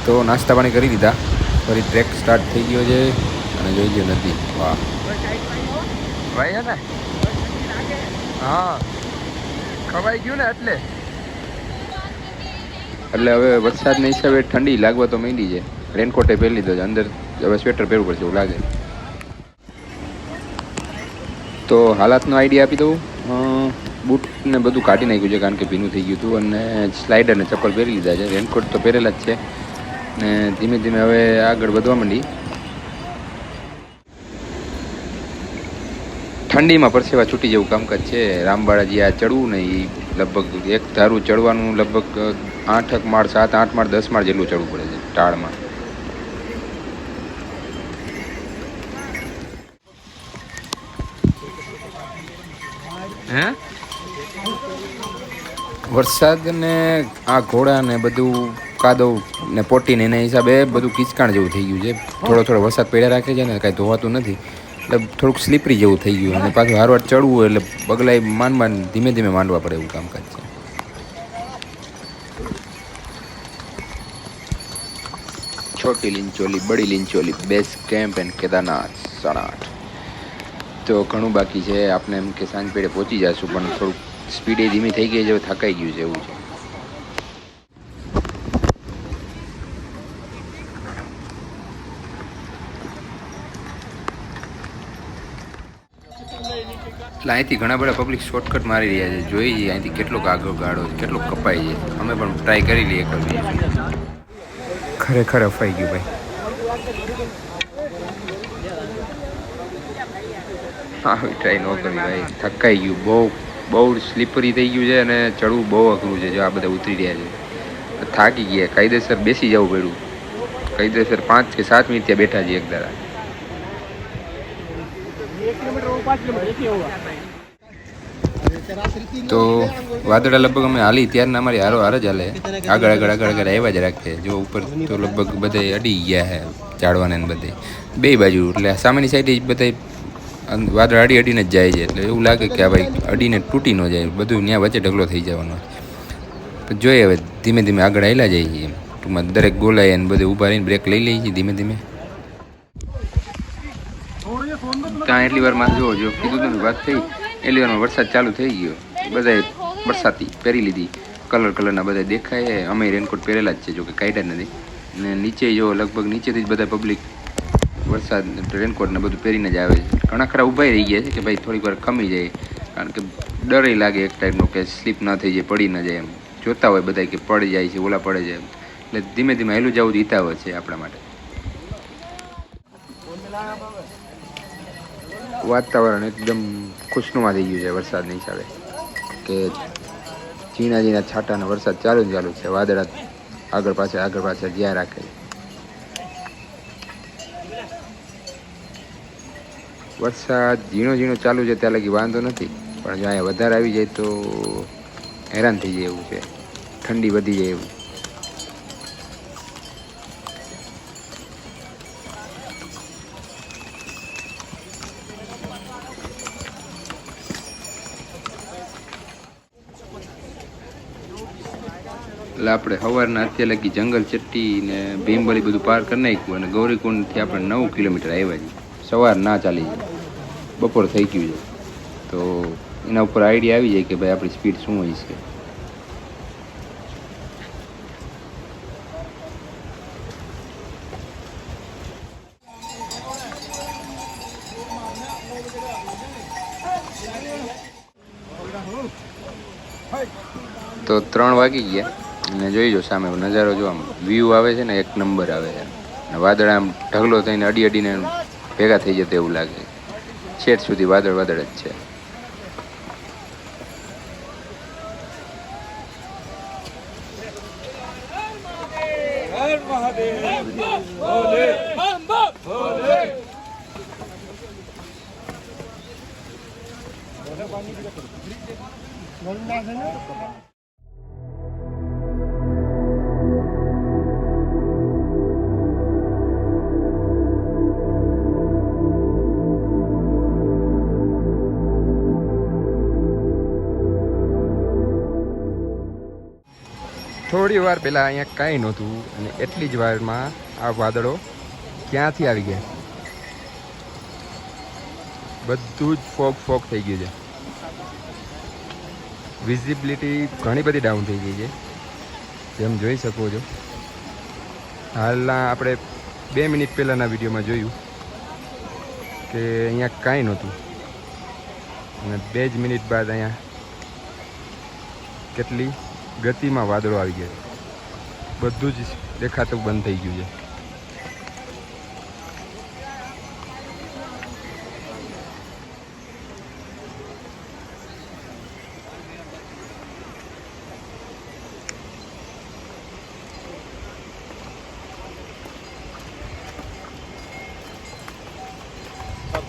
તો નાસ્તા પાણી કરી દીધા, ફરી ટ્રેક સ્ટાર્ટ થઈ ગયો છે અને જોઈ ગયો નથી. વાહ ભાઈ છે ને, હા ખવાઈ ગયું ને એટલે હવે વરસાદના હિસાબે ઠંડી લાગવા તો માંડી છે. રેનકોટે પહેરી લીધો છે, અંદર હવે સ્વેટર પહેરવું પડશે એવું લાગે. તો હાલાતનો આઈડિયા આપી દઉં. બૂટ ને બધું કાઢી નાખ્યું છે કારણ કે ભીનું થઈ ગયું હતું, અને સ્લાઇડર ને ચપ્પલ પહેરી લીધા છે. રેનકોટ તો પહેરેલા જ છે ને ધીમે ધીમે હવે આગળ વધવા માંડી. ઠંડીમાં પરસેવા છૂટી જેવું કામકાજ છે. રામબાળાજી આ ચડવું ને એ લગભગ એક ધારું ચડવાનું લગભગ 8 માળ 7 8 માળ 10 માળ જેટલું ચડવું પડે છે ટાળમાં. હે વરસાદ ને આ ઘોડા ને બધું કાદવ ને પોટીને એના હિસાબે બધું કિચકાણ જેવું થઈ ગયું છે. થોડો થોડો વરસાદ પડ્યા રાખે છે ને કાંઈ ધોવાતું નથી, એટલે થોડુંક સ્લીપરી જેવું થઈ ગયું. અને પાછું હારવાર ચડવું એટલે પગલાય માંડ ધીમે ધીમે માંડવા પડે એવું કામકાજ છે. છોટી લીંચોલી બડી લીંચોલી બેઝ કેમ્પ એન્ડ કેદારનાથ 8:30. તો ઘણું બાકી છે. આપણે એમ કે સાંજ પેડે પહોંચી જશું, પણ થોડુંક સ્પીડે ધીમી થઈ ગઈ છે, થકાઈ ગયું છે એવું છે. એટલે અહીંથી ઘણા બધા પબ્લિક શોર્ટકટ મારી રહ્યા છે. જોઈ જઈએ અહીંથી કેટલોક આગળ ગાળો કેટલો કપાઈ છે. અમે પણ ટ્રાય કરી લઈએ કરવી. ખરેખર અફાઈ ગયું ભાઈ. હા ટ્રાય ન કરવી ભાઈ, થકાઈ ગયું. બહુ સ્લીપરી થઈ ગયું છે અને ચડવું બહુ અઘરું છે. જો આ બધા ઉતરી રહ્યા છે, થાકી ગયા. કાયદેસર બેસી જવું પડ્યું. કાયદેસર 5 કે 7 મિનિટ ત્યાં બેઠા છીએ એક દાડા. તો વાદળા લગભગ અમે હાલી ત્યારના અમારી હાર જ હાલે, આગળ આગળ આગળ આગળ આવ્યા જ રાખે. જો ઉપર તો લગભગ બધે અડી ગયા છે ઝાડવાને બધે બે બાજુ. એટલે સામેની સાઈડ જ બધા વાદળ અડીને જ જાય છે. એટલે એવું લાગે કે આ ભાઈ અડીને તૂટી ન જાય, બધું ત્યાં વચ્ચે ઢગલો થઈ જવાનો. તો જોઈએ હવે ધીમે ધીમે આગળ આવેલા જઈએ છીએ. ટૂંકમાં દરેક ગોલાય અને બધે ઊભા રહીને બ્રેક લઈ લઈએ છીએ ધીમે ધીમે. ત્યાં એટલી વારમાં જો કીધું તમે વાત થઈ, એટલી વારમાં વરસાદ ચાલુ થઈ ગયો. બધાએ વરસાદી પહેરી લીધી, કલરના બધા દેખાય. અમે રેનકોટ પહેરેલા જ છે, જો કે કાઢ્યા નથી. ને નીચે જો લગભગ નીચેથી જ બધા પબ્લિક વરસાદ રેનકોટ ને બધું પહેરીને જ આવે છે. ઘણા ખરા ઊભા રહી ગયા છે કે ભાઈ થોડીક વાર ખમી જાય, કારણ કે ડર લાગે એક ટાઈપનો કે સ્લીપ ના થઈ જાય, પડી ન જાય. એમ જોતા હોય બધા કે પડી જાય છે, ઓલા પડે જાય. એટલે ધીમે ધીમે હેલું જવું જ હિતાવ છે આપણા માટે. વાતાવરણ એકદમ ખુશનુમા થઈ ગયું છે વરસાદની હિસાબે, કે ઝીણા ઝીણા છાંટાનો વરસાદ ચાલુ છે. વાદળા આગળ પાછળ જ્યાં રાખે. વરસાદ ઝીણો ઝીણો ચાલુ છે ત્યાં લગી વાંધો નથી, પણ જો અહીંયા વધારે આવી જાય તો હેરાન થઈ જાય એવું છે. ઠંડી વધી જાય એવું. એટલે આપણે સવારના અત્યારે લગી જંગલ ચટ્ટી ને ભીમબળી બધું પાર કરી નાખ્યું, અને ગૌરીકુંડથી આપણે 9 કિલોમીટર આવ્યા છીએ. સવાર ના ચાલી જાય, બપોર થઈ ગયું છે. તો એના ઉપર આઈડિયા આવી જાય કે ભાઈ આપણી સ્પીડ શું હોય છે. તો 3 વાગી ગયા અને જોઈ જો સામે નજારો, જો આમ વ્યૂ આવે છે ને, એક નંબર આવે છે. અને વાદળ આમ ઢગલો થઈને અડીને ભેગા થઈ જતા એવું લાગે. છેટ સુધી વાદળ જ છે. થોડી વાર પહેલાં અહીંયા કાંઈ નહોતું અને એટલી જ વારમાં આ વાદળો ક્યાંથી આવી ગયા. બધું જ ફોગ થઈ ગયું છે. વિઝિબિલિટી ઘણી બધી ડાઉન થઈ ગઈ છે જેમ જોઈ શકો છો. હાલના આપણે 2 મિનિટ પહેલાંના વિડીયોમાં જોયું કે અહીંયા કાંઈ નહોતું અને 2 જ મિનિટ બાદ અહીંયા કેટલી ગતિમાં વાદળો આવી ગયા. બધું જ દેખાતું બંધ થઈ ગયું છે.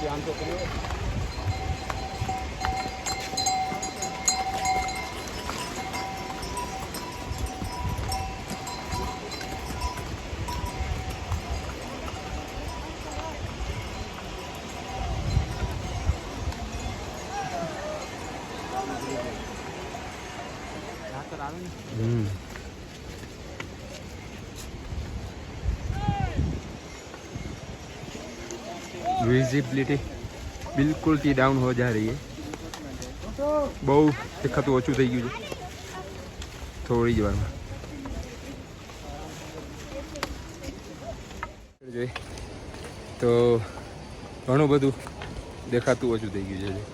ध्यान से करिए. विजिबिलिटी बिल्कुल ही डाउन हो जा रही है. बहु दिखाતું ઓછું થઈ ગયું છે થોડી જ વારમાં. જોઈ તો ઘણું બધું દેખાતું ઓછું થઈ ગયું છે.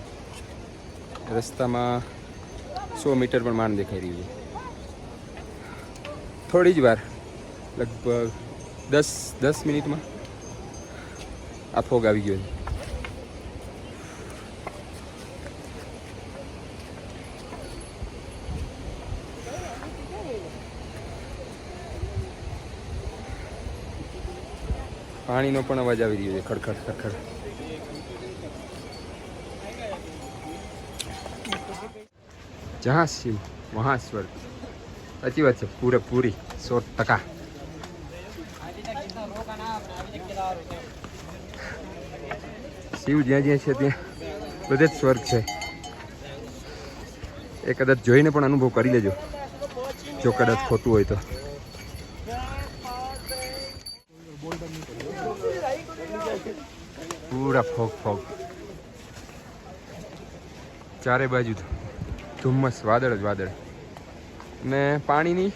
રસ્તામાં 100 મીટર પણ માંડ દેખાઈ રહ્યું છે. થોડી જ વાર લગભગ 10 મિનિટમાં આ ફોગ આવી ગયો છે. પાણીનો પણ અવાજ આવી રહ્યો છે ખડખડ ખડખડ. જहाँ शिव वहाँ स्वर्ग. સાચી વાત છે પૂરેપૂરી 100%. શિવ જ્યાં જ્યાં છે ત્યાં બધે જ સ્વર્ગ છે. એ કદાચ જોઈને પણ અનુભવ કરી લેજો જો કદાચ ખોટું હોય તો. પૂરા ફોગ ચારે બાજુ ધુમ્મસ, વાદળ જ વાદળ ને પાણીની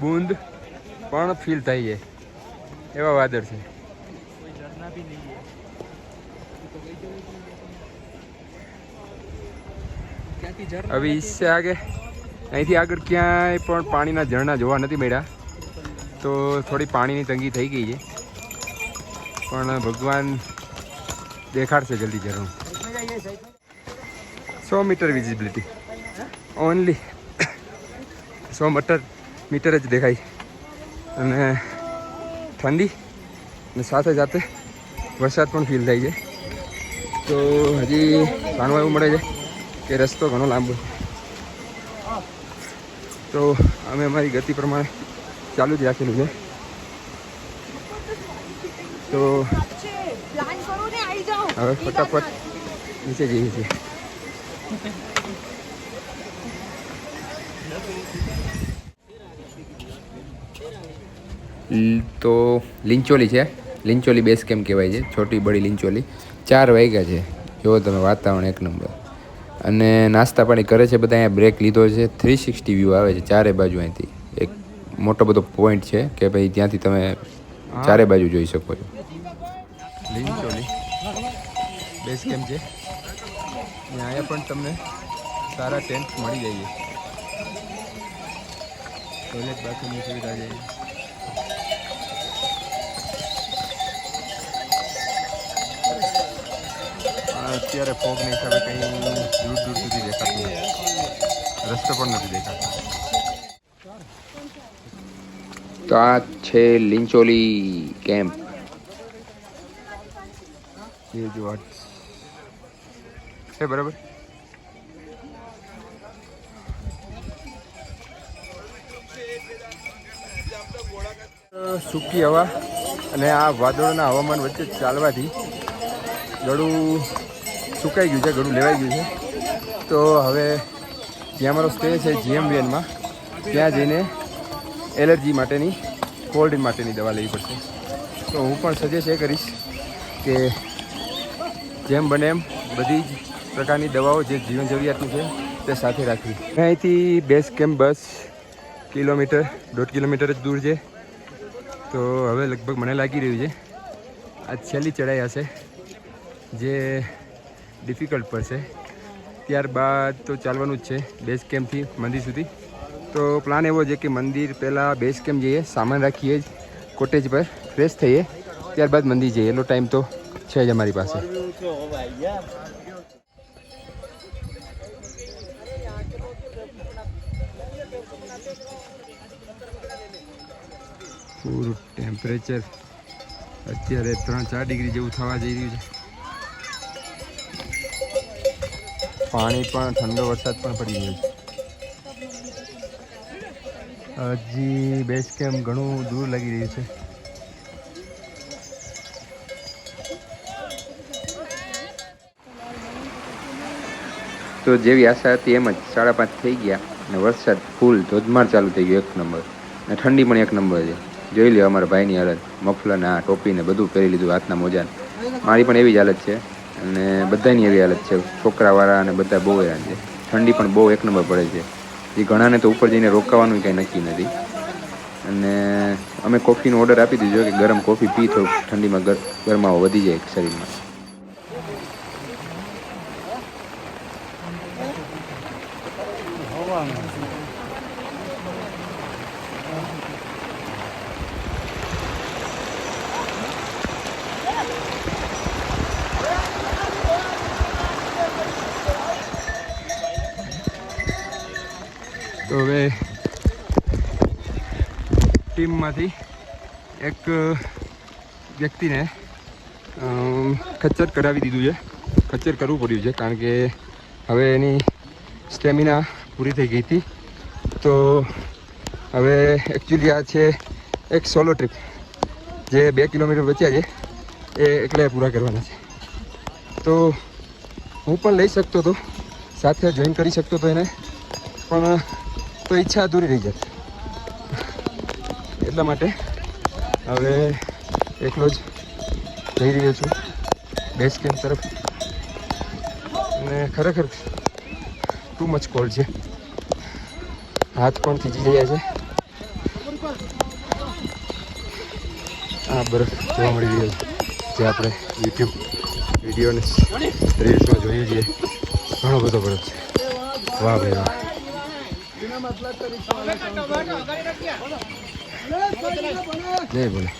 બૂંદ પણ ફીલ થઈ જાય એવા વાદળ છે. હવે इससे आगे અહીંથી આગળ ક્યાંય પણ પાણીના ઝરણા જોવા નથી મળ્યા. તો થોડી પાણીની તંગી થઈ ગઈ છે પણ ભગવાન દેખાડશે જલ્દી ઝરણું. 100 મીટર વિઝિબિલિટી ઓનલી 100 મીટર જ દેખાય અને ઠંડી અને સાથે સાથે વરસાદ પણ ફીલ થાય છે. તો હજી જાણવા એવું મળે છે કે રસ્તો ઘણો લાંબો. તો અમે અમારી ગતિ પ્રમાણે ચાલુ જ રાખેલું છે. તો હવે ફટાફટ નીચે જઈએ છીએ. તો લીંચોલી છે. લીંચોલી બેઝ કેમ્પ કહેવાય છે. છોટી બડી લીંચોલી. 4 વાગ્યા છે. જુઓ તમે વાતાવરણ એક નંબર. અને નાસ્તા પાણી કરે છે બધા. અહીંયા બ્રેક લીધો છે. 360 વ્યૂ આવે છે ચારે બાજુ. અહીંથી એક મોટો બધો પોઈન્ટ છે કે ભાઈ ત્યાંથી તમે ચારે બાજુ જોઈ શકો છો. લીંચોલી બેઝ કેમ્પ છે. અહીંયા પણ તમને સારા ટેન્ટ મળી જાય છે. ટોયલેટ બાથરૂમની સુવિધા છે. અત્યારે ફોગના હિસાબે કંઈ દૂર સુધી દેખાતું નથી. રસ્તો પણ નથી દેખાતો. તો આ છે લીંચોલી કેમ્પ. એ જો છે બરાબર. સૂકી હવા અને આ વાદળોના હવામાન વચ્ચે ચાલવાથી ગળું સુકાઈ ગયું છે, ગળું લેવાઈ ગયું છે. તો હવે જ્યાં મારો સ્ટે છે GMVNમાં ત્યાં જઈને એલર્જી માટેની કોલ્ડ માટેની દવા લેવી પડશે. તો હું પણ સજેસ્ટ એ કરીશ કે જેમ બને એમ બધી જ પ્રકારની દવાઓ જે જીવન જરૂરિયાતની છે તે સાથે રાખવી. અહીંથી બેઝ કેમ્પ બસ કિલોમીટર 1.5 કિલોમીટર જ દૂર છે. તો હવે લગભગ મને લાગી રહ્યું છે આ છેલ્લી ચડાઈ હશે જે ડિફિકલ્ટ પડશે. ત્યારબાદ તો ચાલવાનું જ છે બેઝ કેમ્પથી મંદિર સુધી. તો પ્લાન એવો છે કે મંદિર પહેલાં બેઝ કેમ્પ જઈએ, સામાન રાખીએ જ કોટેજ પર, ફ્રેશ થઈએ, ત્યારબાદ મંદિર જઈએ. એટલો ટાઈમ તો છે જ અમારી પાસે. પૂરું ટેમ્પરેચર અત્યારે 3-4 ડિગ્રી જેવું થવા જઈ રહ્યું છે. પાણી પણ ઠંડો વરસાદ પણ પડી રહ્યો છે. હજી બેઝ કેમ્પ ઘણું દૂર લાગી રહ્યું છે. તો જેવી આશા હતી એમ જ 5:30 થઈ ગયા અને વરસાદ ફૂલ ધોધમાર ચાલુ થઈ ગયો, 1 નંબર. અને ઠંડી પણ 1 નંબર છે. જોઈ લ્યો અમારા ભાઈની હાલત, મફલર આ ટોપી ને બધું પહેરી લીધું, હાથના મોજા. મારી પણ એવી જ હાલત છે અને બધાની એવી હાલત છે, છોકરાવાળા અને બધા બહુ હેરાન છે. ઠંડી પણ બહુ 1 નંબર પડે છે. જે ઘણાને તો ઉપર જઈને રોકાવાનું કંઈ નક્કી નથી. અને અમે કોફીનો ઓર્ડર આપી દીધો કે ગરમ કોફી પી તો ઠંડીમાં ગરમાવો વધી જાય શરીરમાં. તો હવે ટીમમાંથી એક વ્યક્તિને ખચ્ચર કરાવી દીધું છે. ખચ્ચર કરવું પડ્યું છે કારણ કે હવે એની સ્ટેમિના પૂરી થઈ ગઈ હતી. તો હવે એકચ્યુઅલી આ છે એક સોલો ટ્રીપ. જે 2 કિલોમીટર બચ્યા છે એ એકલા પૂરા કરવાના છે. તો હું પણ લઈ શકતો હતો, સાથે જોઈન કરી શકતો હતો એને, પણ તો ઈચ્છા અધૂરી રહી જાય. એટલા માટે હવે એકલો જ જઈ રહ્યો છું બેઝ કેમ્પ તરફ. અને ખરેખર ટુ મચ કોલ્ડ છે, હાથ પણ થીજી રહ્યા છે. આ બરફ જોવા મળી રહ્યો છે જે આપણે યુટ્યુબ વિડીયો અને રીલ્સમાં જોઈએ છીએ. ઘણો બધો બરફ છે. વાહ ભાઈ વાહ. જય બોલે.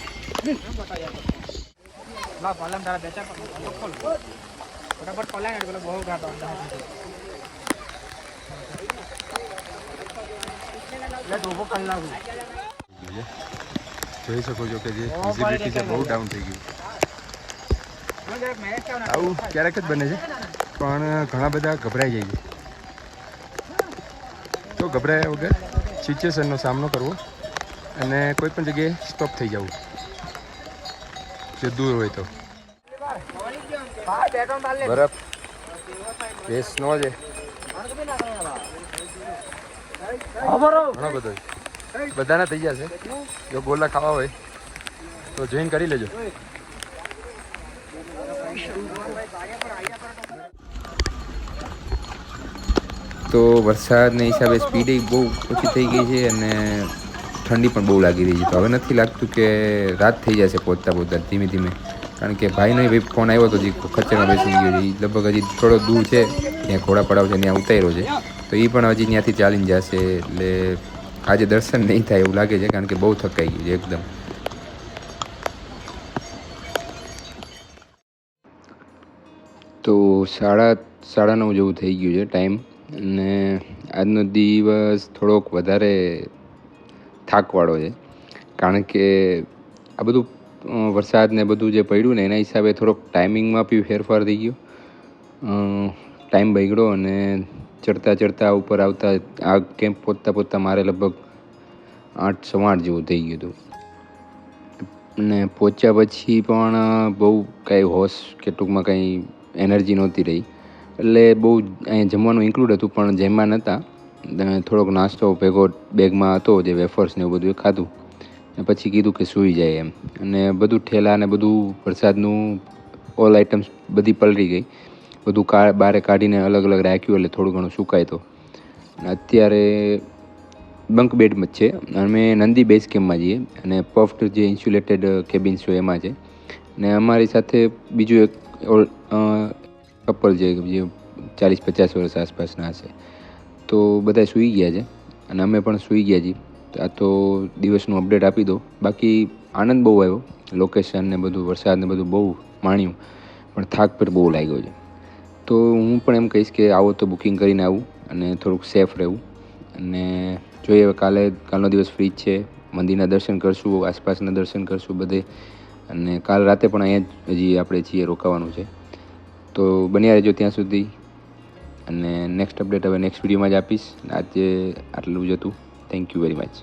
જોઈ શકો છો કે જે વિઝિબિલિટી છે બહુ ડાઉન થઈ ગયું. આવું ક્યારેક જ બને છે પણ ઘણા બધા ગભરાઈ જાય છે. તો ગભરાયા વગર સિચ્યુએશનનો સામનો કરવો અને કોઈ પણ જગ્યાએ સ્ટોપ થઈ જવું જો દૂર હોય તો. બરફ એ સ્નો છે ઘણો બધો છે. બધાના થઈ જશે. જો ગોલા ખાવા હોય તો જોઈન કરી લેજો. તો વરસાદના હિસાબે સ્પીડ બહુ ઓછી થઈ ગઈ છે અને ઠંડી પણ બહુ લાગી રહી છે. તો હવે નથી લાગતું કે રાત થઈ જશે પહોંચતા ધીમે ધીમે. કારણ કે ભાઈનો ફોન આવ્યો હતો જે ખચ્ચરમાં બેસી ગયો છે. એ લગભગ હજી થોડો દૂર છે, ત્યાં ઘોડા પડાવ છે, ત્યાં ઉતાર્યો છે. તો એ પણ હજી ત્યાંથી ચાલીને જશે. એટલે આજે દર્શન નહીં થાય એવું લાગે છે કારણ કે બહુ થકાઈ ગયું છે એકદમ. તો 9:30 જેવું થઈ ગયું છે ટાઈમ. અને આજનો દિવસ થોડોક વધારે થાકવાળો છે કારણ કે આ બધું વરસાદ ને બધું જે પડ્યું ને એના હિસાબે થોડોક ટાઈમિંગમાં બી ફેરફાર થઈ ગયો. ટાઈમ બગડ્યો અને ચડતા ઉપર આવતા આ કેમ્પ પહોંચતા મારે લગભગ 8:15 જેવું થઈ ગયું હતું. અને પહોંચ્યા પછી પણ બહુ કાંઈ હોશ કે ટૂંકમાં કંઈ એનર્જી નહોતી રહી. એટલે બહુ અહીંયા જમવાનું ઇન્ક્લુડ હતું પણ જેમાં નહોતા. થોડોક નાસ્તો ભેગો બેગમાં હતો, જે વેફર્સ ને એવું બધું એ ખાધું અને પછી કીધું કે સૂઈ જાય એમ. અને બધું ઠેલા ને બધું વરસાદનું ઓલ આઇટમ્સ બધી પલળી ગઈ, બધું બારે કાઢીને અલગ અલગ રાખ્યું એટલે થોડું ઘણું સુકાય તો. અને અત્યારે બંક બેડમાં જ છે. અમે નંદી બેઝ કેમ્પમાં જઈએ અને પફ્ડ જે ઇન્સ્યુલેટેડ કેબિન્સ હોય એમાં છે. ને અમારી સાથે બીજું એક કપલ જે 40-50 વર્ષ આસપાસના હશે. તો બધા સૂઈ ગયા છે અને અમે પણ સૂઈ ગયા છીએ. આ તો દિવસનું અપડેટ આપી દો. બાકી આનંદ બહુ આવ્યો, લોકેશન ને બધું, વરસાદ ને બધું બહુ માણ્યું, પણ થાક પર બહુ લાગ્યો છે. તો હું પણ એમ કહીશ કે આવો તો બુકિંગ કરીને આવું અને થોડુંક સેફ રહેવું. અને જોઈએ હવે કાલનો દિવસ ફ્રી જ છે, મંદિરના દર્શન કરશું, આસપાસના દર્શન કરશું બધે. અને કાલ રાતે પણ અહીંયા જ હજી આપણે છીએ, રોકાવાનું છે. તો બન્યા રહેજો ત્યાં સુધી. અને નેક્સ્ટ અપડેટ હવે નેક્સ્ટ વિડીયોમાં જ આપીશ. આજે આટલું જ હતું. Thank you very much.